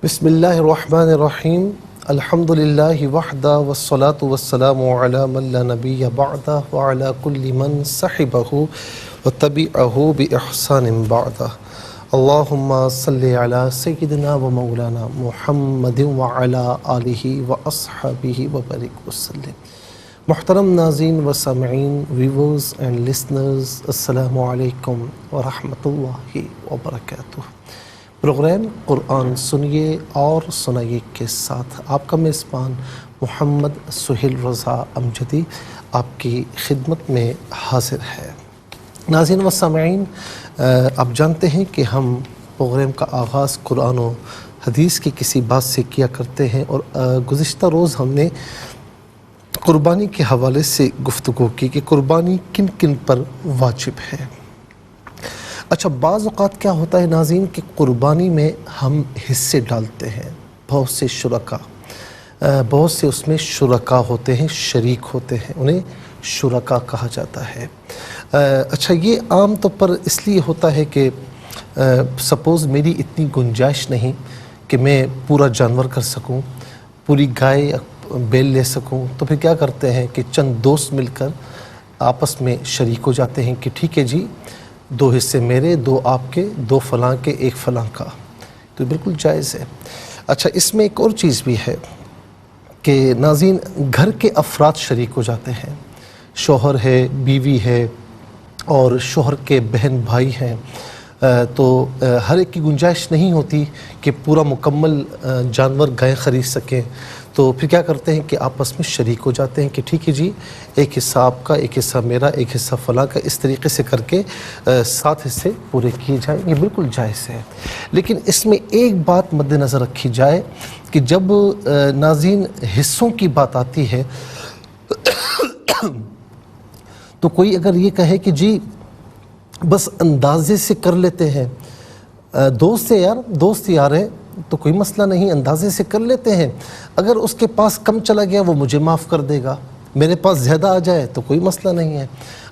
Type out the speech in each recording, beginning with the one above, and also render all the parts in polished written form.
بسم اللہ الرحمن الرحیم الحمد للہ وحدہ والصلاة والسلام علی من لا نبی بعدہ وعلی کل من صحبہ وتبعہ بإحسان بعدہ اللہم صلی علی سیدنا و مولانا محمد وعلی آلہ واصحابہ وبارک وسلم۔ محترم ناظرین و سامعین، ویورز اینڈ لسنرز، السلام علیکم ورحمۃ اللہ وبرکاتہ۔ پروگرام قرآن سنیے اور سنائیے کے ساتھ آپ کا میزبان محمد سہیل رضا امجدی آپ کی خدمت میں حاضر ہے۔ ناظرین و سامعین، آپ جانتے ہیں کہ ہم پروگرام کا آغاز قرآن و حدیث کی کسی بات سے کیا کرتے ہیں، اور گزشتہ روز ہم نے قربانی کے حوالے سے گفتگو کی کہ قربانی کن کن پر واجب ہے۔ اچھا، بعض اوقات کیا ہوتا ہے ناظرین کہ قربانی میں ہم حصے ڈالتے ہیں، بہت سے اس میں شرکا ہوتے ہیں، شریک ہوتے ہیں، انہیں شرکا کہا جاتا ہے۔ اچھا، یہ عام طور پر اس لیے ہوتا ہے کہ سپوز میری اتنی گنجائش نہیں کہ میں پورا جانور کر سکوں، پوری گائے بیل لے سکوں، تو پھر کیا کرتے ہیں کہ چند دوست مل کر آپس میں شریک ہو جاتے ہیں کہ ٹھیک ہے جی، 2 حصے میرے، 2 آپ کے، 2 فلاں کے، 1 فلاں کا، تو بالکل جائز ہے۔ اچھا، اس میں ایک اور چیز بھی ہے کہ ناظرین گھر کے افراد شریک ہو جاتے ہیں، شوہر ہے، بیوی ہے، اور شوہر کے بہن بھائی ہیں، تو ہر ایک کی گنجائش نہیں ہوتی کہ پورا مکمل جانور گائے خرید سکیں، تو پھر کیا کرتے ہیں کہ آپس میں شریک ہو جاتے ہیں کہ ٹھیک ہے جی، 1 حصہ آپ کا، 1 حصہ میرا، 1 حصہ فلاں کا، اس طریقے سے کر کے 7 حصے پورے کیے جائیں، یہ بالکل جائز ہے۔ لیکن اس میں ایک بات مد نظر رکھی جائے کہ جب ناظرین حصوں کی بات آتی ہے تو کوئی اگر یہ کہے کہ جی بس اندازے سے کر لیتے ہیں، دوست یار ہے تو کوئی مسئلہ نہیں، اندازے سے کر لیتے ہیں، اگر اس کے پاس کم چلا گیا وہ مجھے معاف کر دے گا، میرے پاس زیادہ آ جائے تو کوئی مسئلہ نہیں ہے۔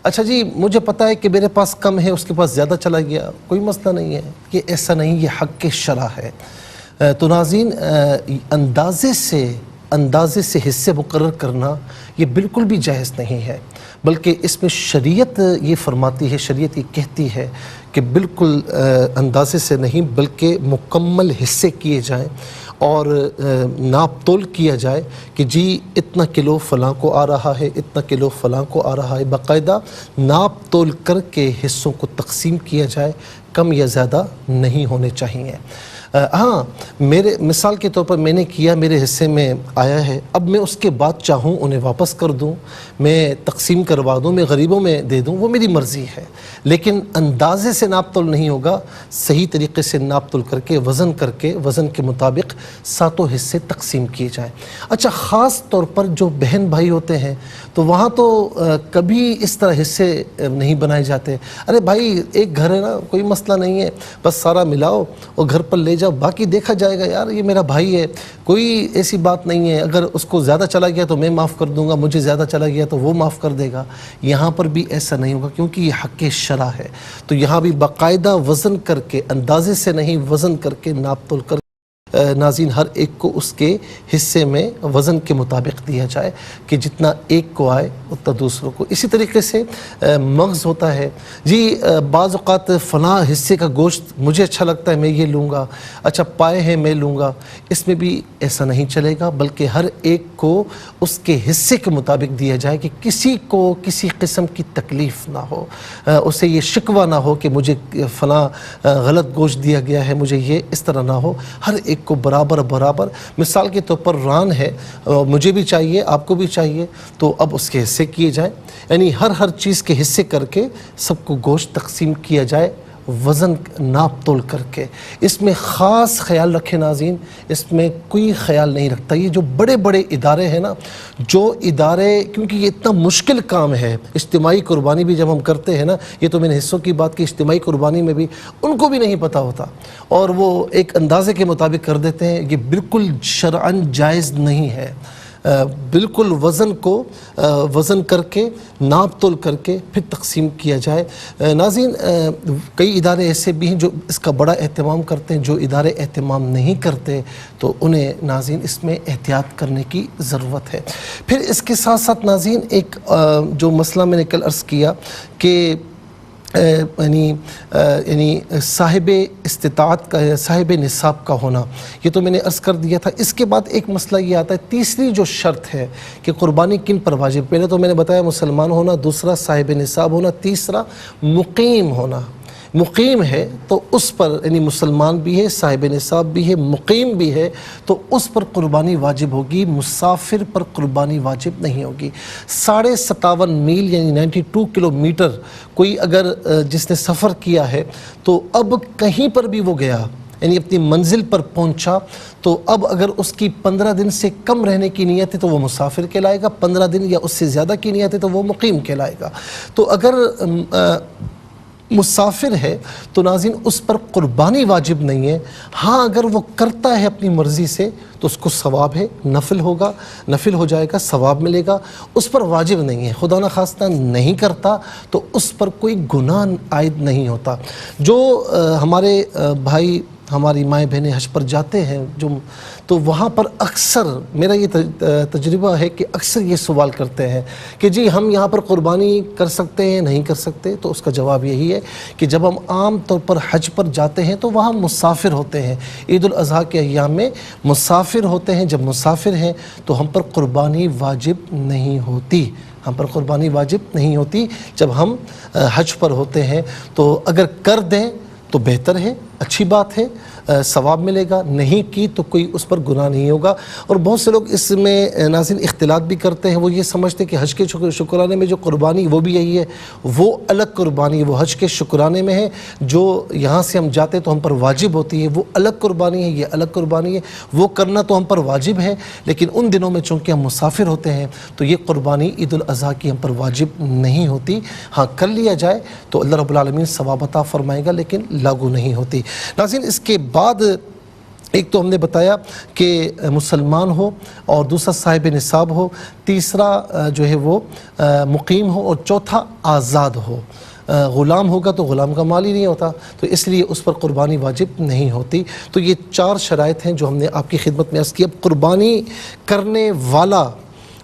اچھا جی، مجھے پتہ ہے کہ میرے پاس کم ہے، اس کے پاس زیادہ چلا گیا، کوئی مسئلہ نہیں ہے، یہ ایسا نہیں، یہ حق شرع ہے۔ تو ناظرین اندازے سے حصے مقرر کرنا یہ بالکل بھی جائز نہیں ہے، بلکہ اس میں شریعت یہ فرماتی ہے، شریعت یہ کہتی ہے کہ بالکل اندازے سے نہیں بلکہ مکمل حصے کیے جائیں، اور ناپ تول کیا جائے کہ جی اتنا کلو فلاں کو آ رہا ہے، اتنا کلو فلاں کو آ رہا ہے، باقاعدہ ناپ تول کر کے حصوں کو تقسیم کیا جائے، کم یا زیادہ نہیں ہونے چاہیے۔ ہاں، میرے مثال کے طور پر میں نے کیا، میرے حصے میں آیا ہے، اب میں اس کے بعد چاہوں انہیں واپس کر دوں، میں تقسیم کروا دوں، میں غریبوں میں دے دوں، وہ میری مرضی ہے، لیکن اندازے سے ناپ تول نہیں ہوگا، صحیح طریقے سے ناپ تول کر کے وزن کے مطابق 7 حصے تقسیم کیے جائیں۔ اچھا، خاص طور پر جو بہن بھائی ہوتے ہیں تو وہاں تو کبھی اس طرح حصے نہیں بنائے جاتے، ارے بھائی ایک گھر ہے نا، کوئی مسئلہ نہیں ہے، بس سارا ملاؤ اور گھر پر لے جاؤ، باقی دیکھا جائے گا، یار یہ میرا بھائی ہے، کوئی ایسی بات نہیں ہے، اگر اس کو زیادہ چلا گیا تو میں معاف کر دوں گا، مجھے زیادہ چلا گیا تو وہ معاف کر دے گا۔ یہاں پر بھی ایسا نہیں ہوگا، کیونکہ یہ حق شرع ہے، تو یہاں بھی باقاعدہ وزن کر کے، اندازے سے نہیں، وزن کر کے، ناپ تول کر ناظرین ہر ایک کو اس کے حصے میں وزن کے مطابق دیا جائے کہ جتنا ایک کو آئے اتنا دوسروں کو۔ اسی طریقے سے مغز ہوتا ہے، جی بعض اوقات فلاں حصے کا گوشت مجھے اچھا لگتا ہے میں یہ لوں گا، اچھا پائے ہیں میں لوں گا، اس میں بھی ایسا نہیں چلے گا، بلکہ ہر ایک کو اس کے حصے کے مطابق دیا جائے کہ کسی کو کسی قسم کی تکلیف نہ ہو، اسے یہ شکوہ نہ ہو کہ مجھے فلاں غلط گوشت دیا گیا ہے، مجھے یہ اس طرح نہ ہو، ہر ایک کو برابر۔ مثال کے طور پر ران ہے، مجھے بھی چاہیے، آپ کو بھی چاہیے، تو اب اس کے حصے کیے جائیں، یعنی ہر چیز کے حصے کر کے سب کو گوشت تقسیم کیا جائے، وزن ناپ تول کر کے۔ اس میں خاص خیال رکھیں ناظرین، اس میں کوئی خیال نہیں رکھتا، یہ جو بڑے بڑے ادارے ہیں نا، جو ادارے، کیونکہ یہ اتنا مشکل کام ہے، اجتماعی قربانی بھی جب ہم کرتے ہیں نا، یہ تو میں نے حصوں کی بات کی، اجتماعی قربانی میں بھی ان کو بھی نہیں پتہ ہوتا، اور وہ ایک اندازے کے مطابق کر دیتے ہیں، یہ بالکل شرعاً جائز نہیں ہے۔ بالکل وزن کر کے ناپ تول کر کے پھر تقسیم کیا جائے۔ ناظرین، کئی ادارے ایسے بھی ہیں جو اس کا بڑا اہتمام کرتے ہیں، جو ادارے اہتمام نہیں کرتے تو انہیں ناظرین اس میں احتیاط کرنے کی ضرورت ہے۔ پھر اس کے ساتھ ساتھ ناظرین ایک جو مسئلہ میں نے کل عرض کیا کہ یعنی صاحب استطاعت کا، صاحب نصاب کا ہونا، یہ تو میں نے عرض کر دیا تھا۔ اس کے بعد ایک مسئلہ یہ آتا ہے، تیسری جو شرط ہے کہ قربانی کن پر واجب، پہلے تو میں نے بتایا مسلمان ہونا، دوسرا صاحب نصاب ہونا، تیسرا مقیم ہونا۔ مقیم ہے تو اس پر، یعنی مسلمان بھی ہے، صاحب نصاب بھی ہے، مقیم بھی ہے، تو اس پر قربانی واجب ہوگی، مسافر پر قربانی واجب نہیں ہوگی۔ 57.5 میل یعنی 92 کلومیٹر کوئی اگر جس نے سفر کیا ہے تو اب کہیں پر بھی وہ گیا، یعنی اپنی منزل پر پہنچا، تو اب اگر اس کی 15 دن سے کم رہنے کی نیت ہے تو وہ مسافر کہلائے گا، 15 دن یا اس سے زیادہ کی نیت ہے تو وہ مقیم کہلائے گا۔ تو اگر مسافر ہے تو ناظرین اس پر قربانی واجب نہیں ہے۔ ہاں اگر وہ کرتا ہے اپنی مرضی سے تو اس کو ثواب ہے، نفل ہوگا، نفل ہو جائے گا، ثواب ملے گا، اس پر واجب نہیں ہے۔ خدا نخواستہ نہیں کرتا تو اس پر کوئی گناہ عائد نہیں ہوتا۔ جو ہمارے بھائی، ہماری مائیں بہنیں حج پر جاتے ہیں تو وہاں پر اکثر میرا یہ تجربہ ہے کہ اکثر یہ سوال کرتے ہیں کہ جی ہم یہاں پر قربانی کر سکتے ہیں نہیں کر سکتے، تو اس کا جواب یہی ہے کہ جب ہم عام طور پر حج پر جاتے ہیں تو وہاں مسافر ہوتے ہیں، عید الاضحیٰ کے ایام میں مسافر ہوتے ہیں۔ جب مسافر ہیں تو ہم پر قربانی واجب نہیں ہوتی، ہم پر قربانی واجب نہیں ہوتی۔ جب ہم حج پر ہوتے ہیں تو اگر کر دیں تو بہتر ہے، اچھی بات ہے، ثواب ملے گا، نہیں کی تو کوئی اس پر گناہ نہیں ہوگا۔ اور بہت سے لوگ اس میں ناظرین اختلاط بھی کرتے ہیں، وہ یہ سمجھتے ہیں کہ حج کے شکرانے میں جو قربانی وہ بھی یہی ہے، وہ الگ قربانی، وہ حج کے شکرانے میں ہے، جو یہاں سے ہم جاتے تو ہم پر واجب ہوتی ہے، وہ الگ قربانی ہے، یہ الگ قربانی ہے، وہ کرنا تو ہم پر واجب ہے، لیکن ان دنوں میں چونکہ ہم مسافر ہوتے ہیں تو یہ قربانی عید الاضحیٰ کی ہم پر واجب نہیں ہوتی۔ ہاں کر لیا جائے تو اللہ رب العالمین ثواب عطا فرمائے گا، لیکن لاگو نہیں ہوتی۔ ناظرین اس کے بعد ایک تو ہم نے بتایا کہ مسلمان ہو، اور دوسرا صاحب نصاب ہو، تیسرا جو ہے وہ مقیم ہو، اور چوتھا آزاد ہو۔ غلام ہوگا تو غلام کا مال ہی نہیں ہوتا، تو اس لیے اس پر قربانی واجب نہیں ہوتی۔ تو یہ 4 شرائط ہیں جو ہم نے آپ کی خدمت میں عرض کی۔ اب قربانی کرنے والا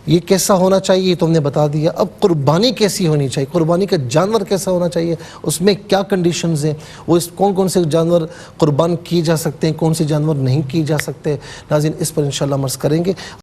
یہ کیسا ہونا چاہیے یہ تو ہم نے بتا دیا۔ اب قربانی کیسی ہونی چاہیے، قربانی کا جانور کیسا ہونا چاہیے، اس میں کیا کنڈیشنز ہیں، وہ کون کون سے جانور قربان کیے جا سکتے ہیں، کون سے جانور نہیں کیے جا سکتے، ناظرین اس پر انشاءاللہ عرض کریں گے۔